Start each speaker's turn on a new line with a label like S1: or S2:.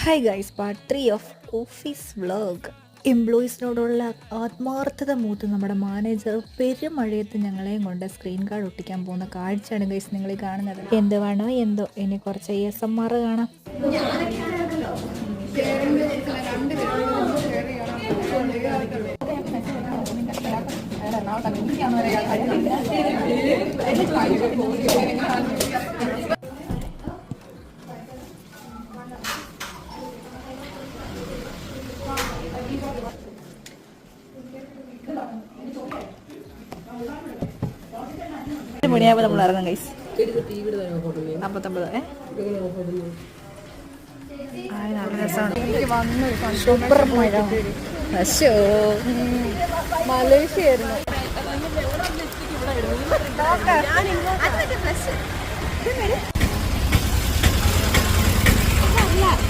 S1: Hi guys, part 3 of office vlog. എംപ്ലോയീസിനോടുള്ള ആത്മാർത്ഥത മൂത്ത് നമ്മുടെ മാനേജർ പെരുമഴയത്ത് ഞങ്ങളെയും കൊണ്ട് സ്ക്രീൻ കാർഡ് ഒട്ടിക്കാൻ പോകുന്ന കാഴ്ചയാണ് ഗൈസ് നിങ്ങൾ കാണുന്നത്. എന്ത് വേണോ എന്തോ, ഇനി കുറച്ച് ASMR കാണാം. മണിയാകുമ്പോൾ നമ്മൾ ഇറങ്ങാം ഗൈസ്. 49 നല്ല രസമാണ്. സൂപ്പർ മഴ. മലേഷ്യ ആയിരുന്നു.